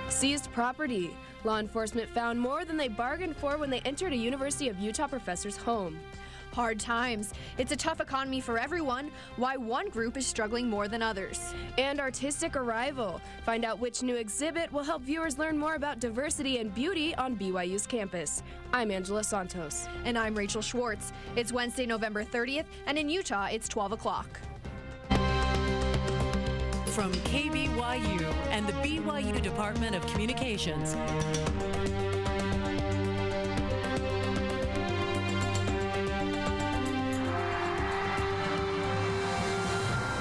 Seized property. Law enforcement found more than they bargained for when they entered a University of Utah professor's home. Hard times. It's a tough economy for everyone. Why one group is struggling more than others. And artistic arrival. Find out which new exhibit will help viewers learn more about diversity and beauty on BYU's campus. I'm Angela Santos. And I'm Rachel Schwartz. It's Wednesday, November 30th, and in Utah, it's 12 o'clock. From KBYU and the BYU Department of Communications.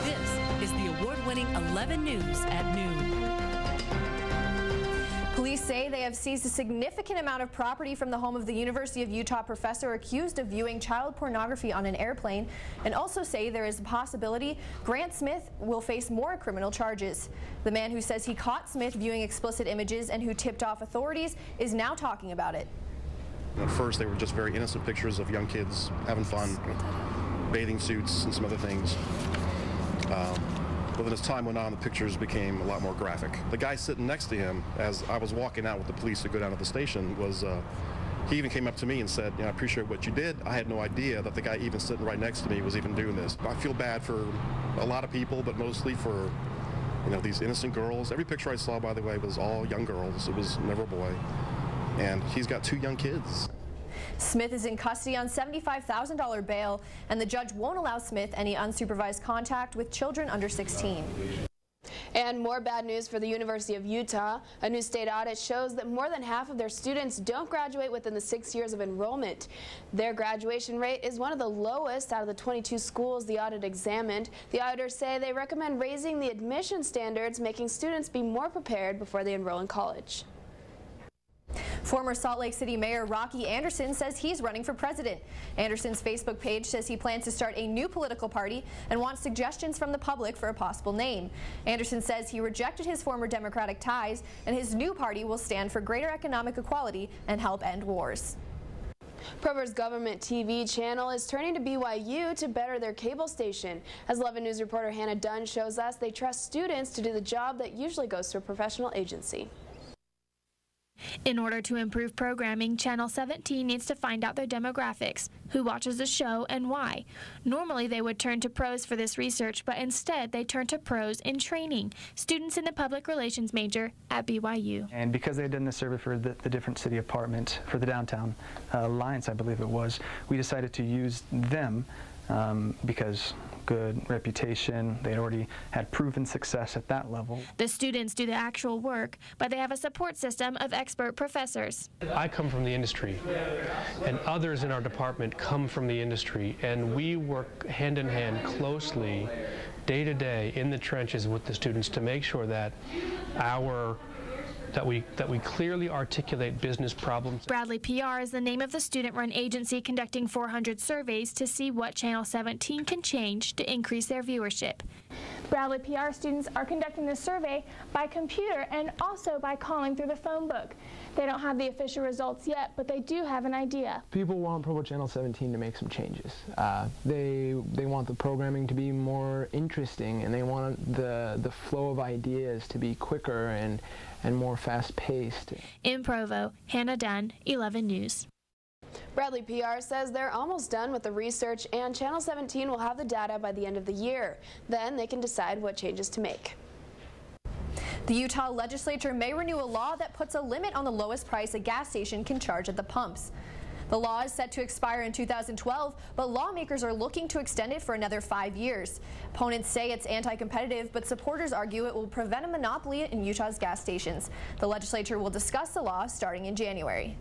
This is the award-winning 11 News at noon. Police say they have seized a significant amount of property from the home of the University of Utah professor accused of viewing child pornography on an airplane, and also say there is a possibility Grant Smith will face more criminal charges. The man who says he caught Smith viewing explicit images and who tipped off authorities is now talking about it. At first, they were just very innocent pictures of young kids having fun, bathing suits and some other things. But then as time went on, the pictures became a lot more graphic. The guy sitting next to him, as I was walking out with the police to go down to the station, was he even came up to me and said, I appreciate what you did. I had no idea that the guy even sitting right next to me was even doing this. I feel bad for a lot of people, but mostly for these innocent girls. Every picture I saw, by the way, was all young girls. It was never a boy. And he's got 2 young kids. Smith is in custody on $75,000 bail, and the judge won't allow Smith any unsupervised contact with children under 16. And more bad news for the University of Utah. A new state audit shows that more than half of their students don't graduate within the 6 years of enrollment. Their graduation rate is one of the lowest out of the 22 schools the audit examined. The auditors say they recommend raising the admission standards, making students be more prepared before they enroll in college. Former Salt Lake City Mayor Rocky Anderson says he's running for president. Anderson's Facebook page says he plans to start a new political party and wants suggestions from the public for a possible name. Anderson says he rejected his former Democratic ties, and his new party will stand for greater economic equality and help end wars. Provo's government TV channel is turning to BYU to better their cable station. As 11 News reporter Hannah Dunn shows us, they trust students to do the job that usually goes to a professional agency. In order to improve programming, Channel 17 needs to find out their demographics, who watches the show and why. Normally they would turn to pros for this research, but instead they turn to pros in training, students in the public relations major at BYU. And because they had done the survey for the different city apartment for the downtown alliance, I believe it was, we decided to use them because good reputation, they already had proven success at that level. The students do the actual work, but they have a support system of expert professors. I come from the industry, and others in our department come from the industry, and we work hand in hand closely, day to day, in the trenches with the students to make sure that we clearly articulate business problems. Bradley PR is the name of the student-run agency conducting 400 surveys to see what Channel 17 can change to increase their viewership. Bradley PR students are conducting this survey by computer and also by calling through the phone book. They don't have the official results yet, but they do have an idea. People want Provo Channel 17 to make some changes. They want the programming to be more interesting, and they want the flow of ideas to be quicker and more fast-paced. In Provo, Hannah Dunn, 11 News. Bradley PR says they're almost done with the research, and Channel 17 will have the data by the end of the year. Then they can decide what changes to make. The Utah legislature may renew a law that puts a limit on the lowest price a gas station can charge at the pumps. The law is set to expire in 2012, but lawmakers are looking to extend it for another 5 years. Opponents say it's anti-competitive, but supporters argue it will prevent a monopoly in Utah's gas stations. The legislature will discuss the law starting in January.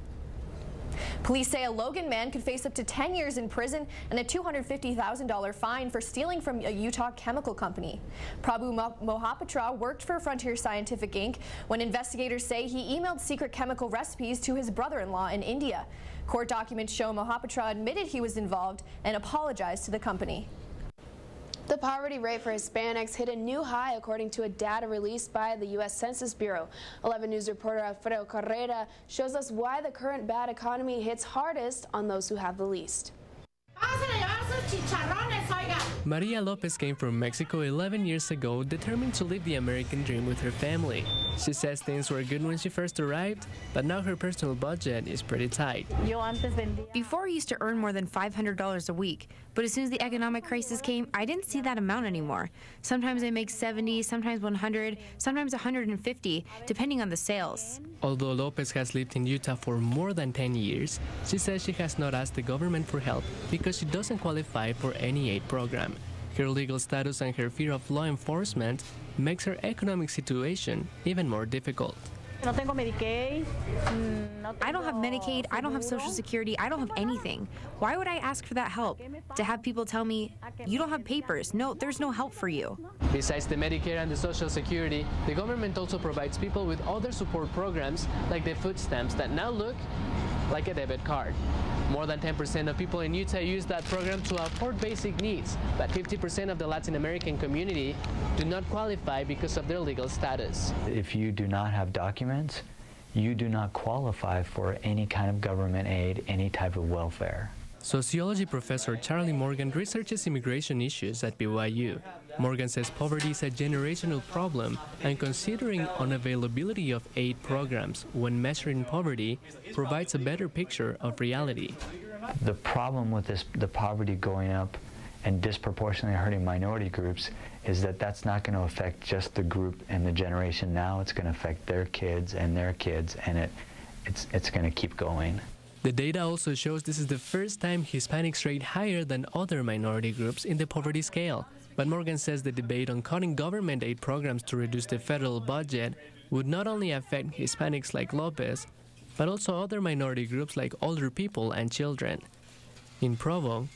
Police say a Logan man could face up to 10 years in prison and a $250,000 fine for stealing from a Utah chemical company. Prabhu Mohapatra worked for Frontier Scientific Inc. when investigators say he emailed secret chemical recipes to his brother-in-law in India. Court documents show Mohapatra admitted he was involved and apologized to the company. The poverty rate for Hispanics hit a new high according to a data released by the U.S. Census Bureau. 11 News reporter Alfredo Carrera shows us why the current bad economy hits hardest on those who have the least. Maria Lopez came from Mexico 11 years ago, determined to live the American dream with her family. She says things were good when she first arrived, but now her personal budget is pretty tight. Before, I used to earn more than $500 a week, but as soon as the economic crisis came, I didn't see that amount anymore. Sometimes I make 70, sometimes 100, sometimes 150, depending on the sales. Although Lopez has lived in Utah for more than 10 years, she says she has not asked the government for help because she doesn't qualify for any aid program. Her legal status and her fear of law enforcement makes her economic situation even more difficult. I don't have Medicaid, I don't have Social Security, I don't have anything. Why would I ask for that help? To have people tell me, you don't have papers, no, there's no help for you. Besides the Medicare and the Social Security, the government also provides people with other support programs like the food stamps that now look like a debit card. More than 10% of people in Utah use that program to afford basic needs, but 50% of the Latin American community do not qualify because of their legal status. If you do not have documents, you do not qualify for any kind of government aid, any type of welfare. Sociology professor Charlie Morgan researches immigration issues at BYU. Morgan says poverty is a generational problem, and considering unavailability of aid programs when measuring poverty provides a better picture of reality. The problem with the poverty going up and disproportionately hurting minority groups is that that's not going to affect just the group and the generation now. It's going to affect their kids, and it's going to keep going. The data also shows this is the first time Hispanics rate higher than other minority groups in the poverty scale. But Morgan says the debate on cutting government aid programs to reduce the federal budget would not only affect Hispanics like Lopez, but also other minority groups like older people and children. In Provo,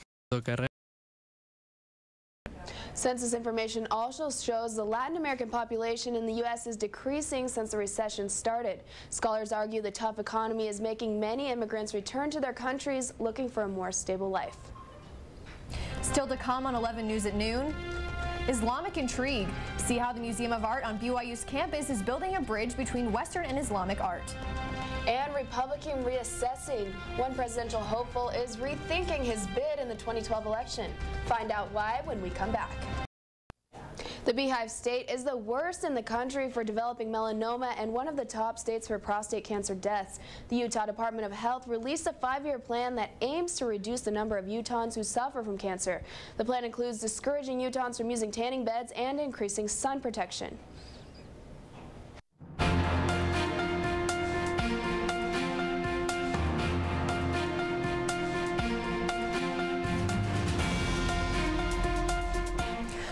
Census information also shows the Latin American population in the U.S. is decreasing since the recession started. Scholars argue the tough economy is making many immigrants return to their countries looking for a more stable life. Still to come on 11 News at noon, Islamic intrigue. See how the Museum of Art on BYU's campus is building a bridge between Western and Islamic art. And Republican reassessing. One presidential hopeful is rethinking his bid in the 2012 election. Find out why when we come back. The Beehive State is the worst in the country for developing melanoma and one of the top states for prostate cancer deaths. The Utah Department of Health released a 5-year plan that aims to reduce the number of Utahns who suffer from cancer. The plan includes discouraging Utahns from using tanning beds and increasing sun protection.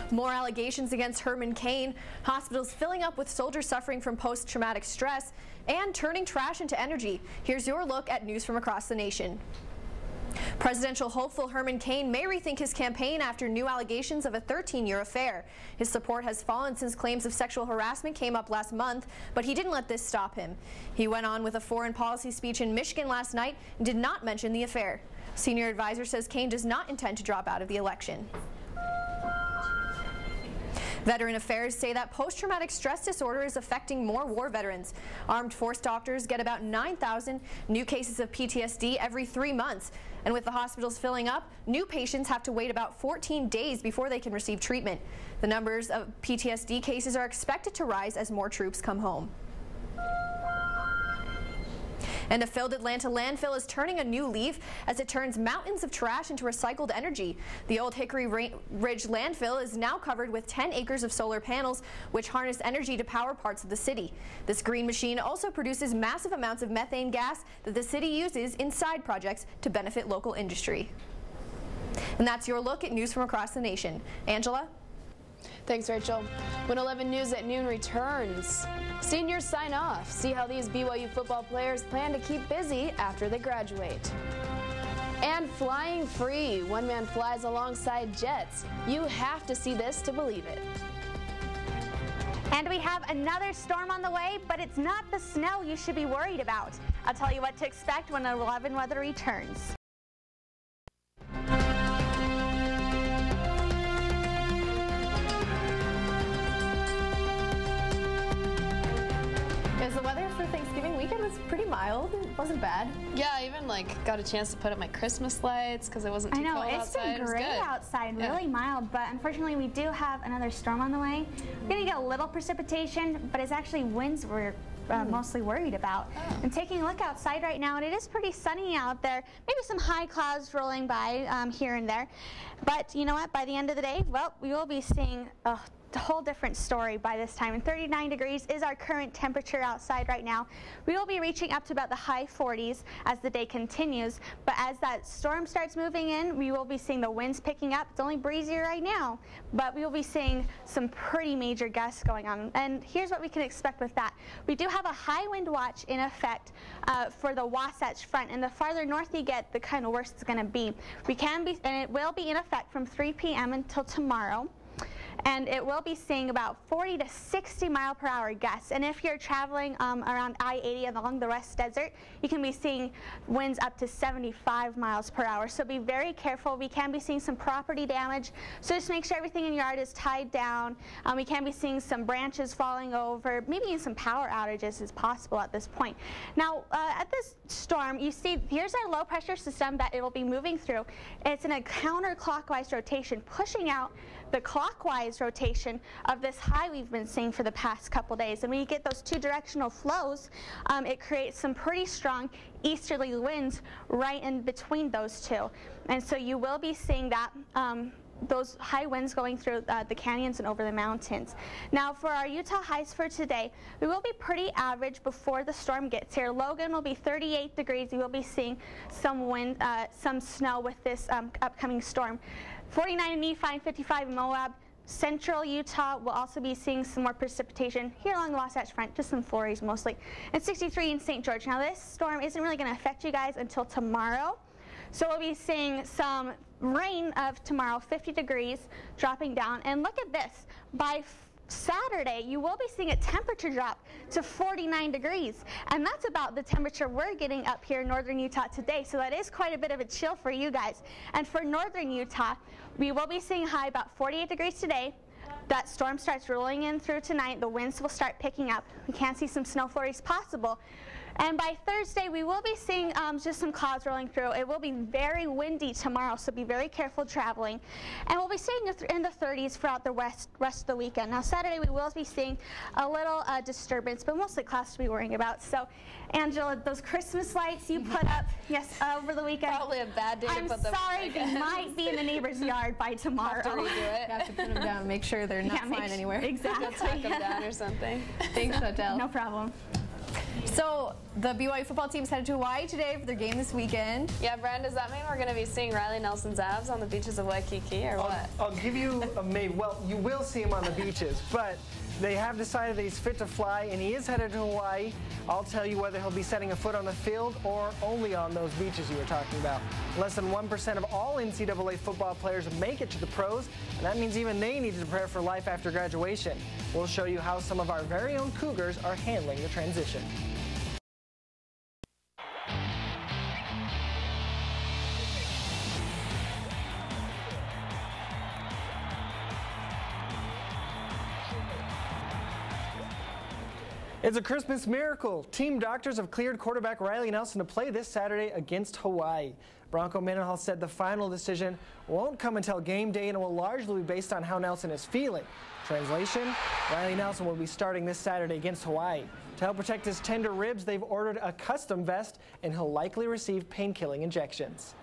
More allegations against Herman Cain, hospitals filling up with soldiers suffering from post-traumatic stress, and turning trash into energy. Here's your look at news from across the nation. Presidential hopeful Herman Cain may rethink his campaign after new allegations of a 13-year affair. His support has fallen since claims of sexual harassment came up last month, but he didn't let this stop him. He went on with a foreign policy speech in Michigan last night and did not mention the affair. Senior advisor says Cain does not intend to drop out of the election. Veteran Affairs say that post-traumatic stress disorder is affecting more war veterans. Armed force doctors get about 9,000 new cases of PTSD every 3 months. And with the hospitals filling up, new patients have to wait about 14 days before they can receive treatment. The numbers of PTSD cases are expected to rise as more troops come home. And a failed Atlanta landfill is turning a new leaf as it turns mountains of trash into recycled energy. The old Hickory Ridge landfill is now covered with 10 acres of solar panels, which harness energy to power parts of the city. This green machine also produces massive amounts of methane gas that the city uses in side projects to benefit local industry. And that's your look at news from across the nation. Angela? Thanks, Rachel. When 11 News at noon returns, seniors sign off. See how these BYU football players plan to keep busy after they graduate. And flying free. One man flies alongside jets. You have to see this to believe it. And we have another storm on the way, but it's not the snow you should be worried about. I'll tell you what to expect when 11 weather returns. The weather for Thanksgiving weekend was pretty pretty mild. It wasn't bad. Yeah, I even like got a chance to put up my Christmas lights because it wasn't too cold outside. I know, it's been great outside, really mild, but unfortunately we do have another storm on the way. We're going to get a little precipitation, but it's actually winds we're mostly worried about. And taking a look outside right now, and it is pretty sunny out there. Maybe some high clouds rolling by here and there. But you know what? By the end of the day, well, we will be seeing a whole different story by this time. And 39 degrees is our current temperature outside right now. We will be reaching up to about the high 40s as the day continues. But as that storm starts moving in, we will be seeing the winds picking up. It's only breezier right now, but we will be seeing some pretty major gusts going on. And here's what we can expect with that. We do have a high wind watch in effect for the Wasatch Front, and the farther north you get, the kind of worse it's going to be. And it will be in effect from 3 p.m. until tomorrow. And it will be seeing about 40 to 60 mile per hour gusts. And if you're traveling around I-80 and along the West Desert, you can be seeing winds up to 75 miles per hour. So be very careful. We can be seeing some property damage. So just make sure everything in your yard is tied down. We can be seeing some branches falling over, maybe even some power outages is possible at this point. Now, at this storm, you see, here's our low pressure system that it will be moving through. It's in a counterclockwise rotation, pushing out the clockwise rotation of this high we've been seeing for the past couple days. And when you get those two directional flows, it creates some pretty strong easterly winds right in between those two. And so you will be seeing that those high winds going through the canyons and over the mountains. Now for our Utah highs for today, we will be pretty average before the storm gets here. Logan will be 38 degrees. You will be seeing some wind, some snow with this upcoming storm. 49 in Nephi and 55 in Moab. Central Utah will also be seeing some more precipitation here along the Wasatch Front, just some flurries mostly. And 63 in St. George. Now this storm isn't really going to affect you guys until tomorrow. So we'll be seeing some rain of tomorrow, 50 degrees, dropping down. And look at this. By Saturday, you will be seeing a temperature drop to 49 degrees. And that's about the temperature we're getting up here in northern Utah today. So that is quite a bit of a chill for you guys. And for northern Utah, we will be seeing high about 48 degrees today. That storm starts rolling in through tonight. The winds will start picking up. We can see some snow flurries possible. And by Thursday, we will be seeing just some clouds rolling through. It will be very windy tomorrow, so be very careful traveling. And we'll be staying in the 30s throughout the rest of the weekend. Now, Saturday, we will be seeing a little disturbance, but mostly clouds to be worrying about. So, Angela, those Christmas lights you put up, yes, over the weekend. Probably a bad day to put them up. I'm sorry, they might be in the neighbor's yard by tomorrow. Have to redo it. You have to put them down, make sure they're not flying anywhere. Exactly. Tack them down or something. Thanks, Adele. No problem. So the BYU football team's headed to Hawaii today for their game this weekend. Yeah, Brian, does that mean we're going to be seeing Riley Nelson's abs on the beaches of Waikiki or what? I'll give you a maybe. Well, you will see him on the beaches, but they have decided that he's fit to fly and he is headed to Hawaii. I'll tell you whether he'll be setting a foot on the field or only on those beaches you were talking about. Less than 1% of all NCAA football players make it to the pros, and that means even they need to prepare for life after graduation. We'll show you how some of our very own Cougars are handling the transition. It's a Christmas miracle. Team doctors have cleared quarterback Riley Nelson to play this Saturday against Hawaii. Bronco Mendenhall said the final decision won't come until game day and it will largely be based on how Nelson is feeling. Translation, Riley Nelson will be starting this Saturday against Hawaii. To help protect his tender ribs, they've ordered a custom vest and he'll likely receive pain-killing injections.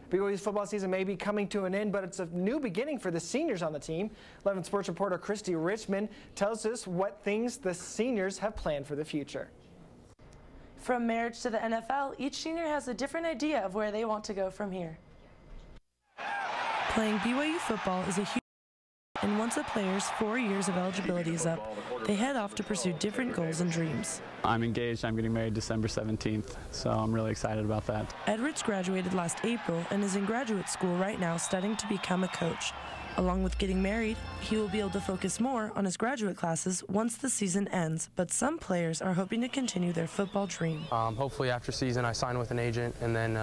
BYU's football season may be coming to an end, but it's a new beginning for the seniors on the team. 11 Sports reporter Christy Richmond tells us what things the seniors have planned for the future. From marriage to the NFL, each senior has a different idea of where they want to go from here. Playing BYU football is a huge, and once a player's 4 years of eligibility is up, they head off to pursue different goals and dreams. I'm engaged. I'm getting married December 17th, so I'm really excited about that. Edwards graduated last April and is in graduate school right now studying to become a coach. Along with getting married, he will be able to focus more on his graduate classes once the season ends, but some players are hoping to continue their football dream. Hopefully after season I sign with an agent, and then,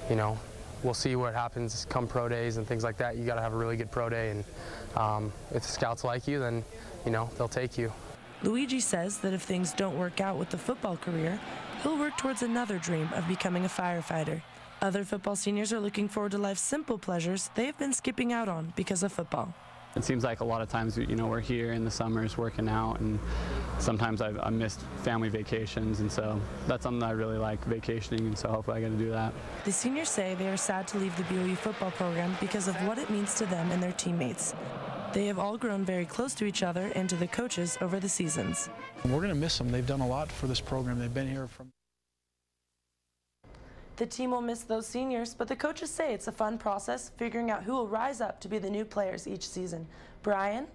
you know, we'll see what happens come pro days and things like that. You got to have a really good pro day, and if the scouts like you, then, you know, they'll take you. Luigi says that if things don't work out with the football career, he'll work towards another dream of becoming a firefighter. Other football seniors are looking forward to life's simple pleasures they've been skipping out on because of football. It seems like a lot of times, we're here in the summers working out, and sometimes I missed family vacations, and so that's something I really like, vacationing, and so hopefully I get to do that. The seniors say they are sad to leave the BYU football program because of what it means to them and their teammates. They have all grown very close to each other and to the coaches over the seasons. We're going to miss them. They've done a lot for this program. They've been here from... The team will miss those seniors, but the coaches say it's a fun process figuring out who will rise up to be the new players each season. Brian?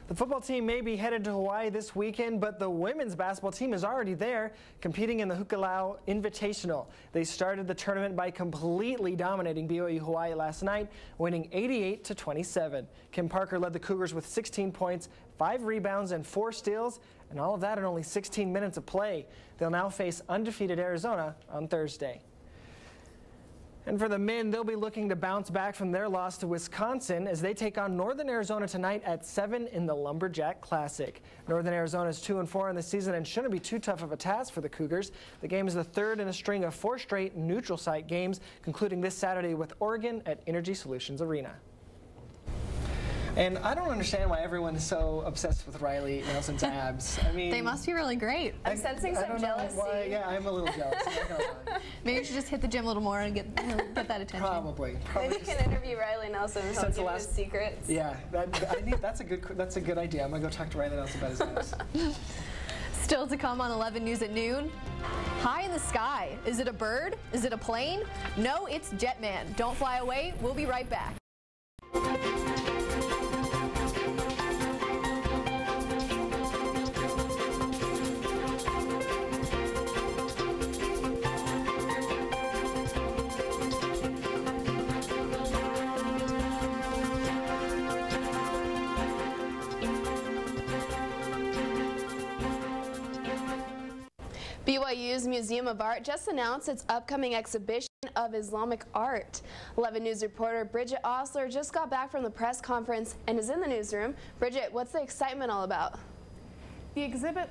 The football team may be headed to Hawaii this weekend, but the women's basketball team is already there, competing in the Hukalau Invitational. They started the tournament by completely dominating BYU Hawaii last night, winning 88-27. Kim Parker led the Cougars with 16 points, 5 rebounds, and 4 steals, and all of that in only 16 minutes of play. They'll now face undefeated Arizona on Thursday. And for the men, they'll be looking to bounce back from their loss to Wisconsin as they take on Northern Arizona tonight at 7 in the Lumberjack Classic. Northern Arizona is 2-4 in the season and shouldn't be too tough of a task for the Cougars. The game is the third in a string of 4 straight neutral site games, concluding this Saturday with Oregon at Energy Solutions Arena. And I don't understand why everyone is so obsessed with Riley Nelson's abs. I mean, they must be really great. I'm sensing some jealousy. Why, yeah, I'm a little jealous. I'm not gonna lie. Maybe you should just hit the gym a little more and get that attention. Probably. Maybe you can interview Riley Nelson and help give his secrets. Yeah, that's a good idea. I'm gonna go talk to Riley Nelson about his abs. Still to come on 11 News at noon. High in the sky. Is it a bird? Is it a plane? No, it's Jetman. Don't fly away. We'll be right back. BYU's Museum of Art just announced its upcoming exhibition of Islamic art. 11 News reporter Bridget Osler just got back from the press conference and is in the newsroom. Bridget, what's the excitement all about? The exhibit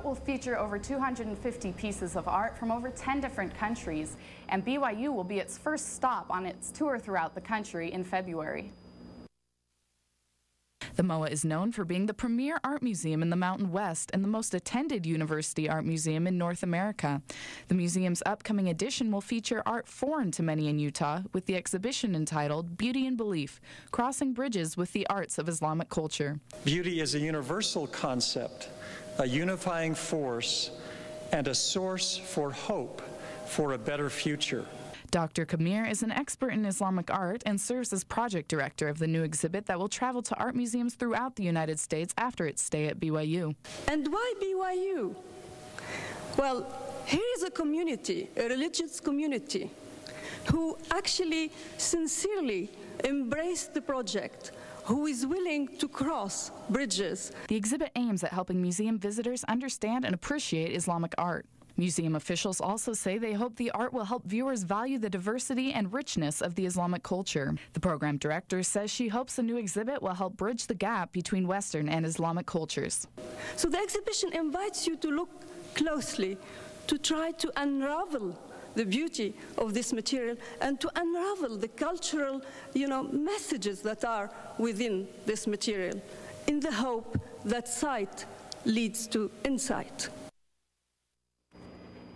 will feature over 250 pieces of art from over 10 different countries, and BYU will be its first stop on its tour throughout the country in February. The MOA is known for being the premier art museum in the Mountain West and the most attended university art museum in North America. The museum's upcoming edition will feature art foreign to many in Utah, with the exhibition entitled Beauty and Belief, Crossing Bridges with the Arts of Islamic Culture. Beauty is a universal concept, a unifying force, and a source for hope for a better future. Dr. Kamir is an expert in Islamic art and serves as project director of the new exhibit that will travel to art museums throughout the United States after its stay at BYU. And why BYU? Well, here is a community, a religious community, who actually sincerely embraced the project, who is willing to cross bridges. The exhibit aims at helping museum visitors understand and appreciate Islamic art. Museum officials also say they hope the art will help viewers value the diversity and richness of the Islamic culture. The program director says she hopes the new exhibit will help bridge the gap between Western and Islamic cultures. So the exhibition invites you to look closely, to try to unravel the beauty of this material and to unravel the cultural, messages that are within this material, in the hope that sight leads to insight.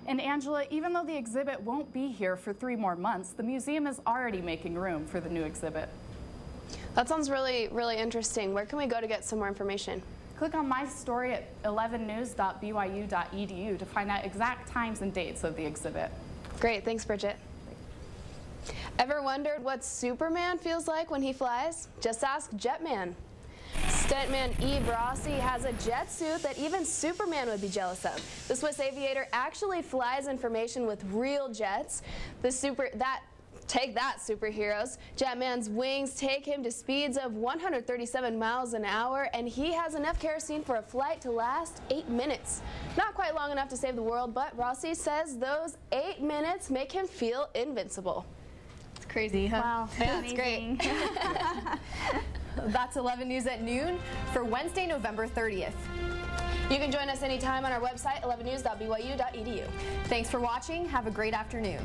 And Angela, even though the exhibit won't be here for 3 more months, the museum is already making room for the new exhibit. That sounds really, really interesting. Where can we go to get some more information? Click on my story at 11news.byu.edu to find out exact times and dates of the exhibit. Great, thanks, Bridget. Ever wondered what Superman feels like when he flies? Just ask Jetman. Stuntman Eve Rossi has a jet suit that even Superman would be jealous of. The Swiss aviator actually flies information with real jets. Take that, superheroes. Jetman's wings take him to speeds of 137 miles an hour, and he has enough kerosene for a flight to last 8 minutes. Not quite long enough to save the world, but Rossi says those 8 minutes make him feel invincible. It's crazy, huh? Wow, yeah, it's great. That's 11 News at noon for Wednesday, November 30th. You can join us anytime on our website, 11news.byu.edu. Thanks for watching. Have a great afternoon.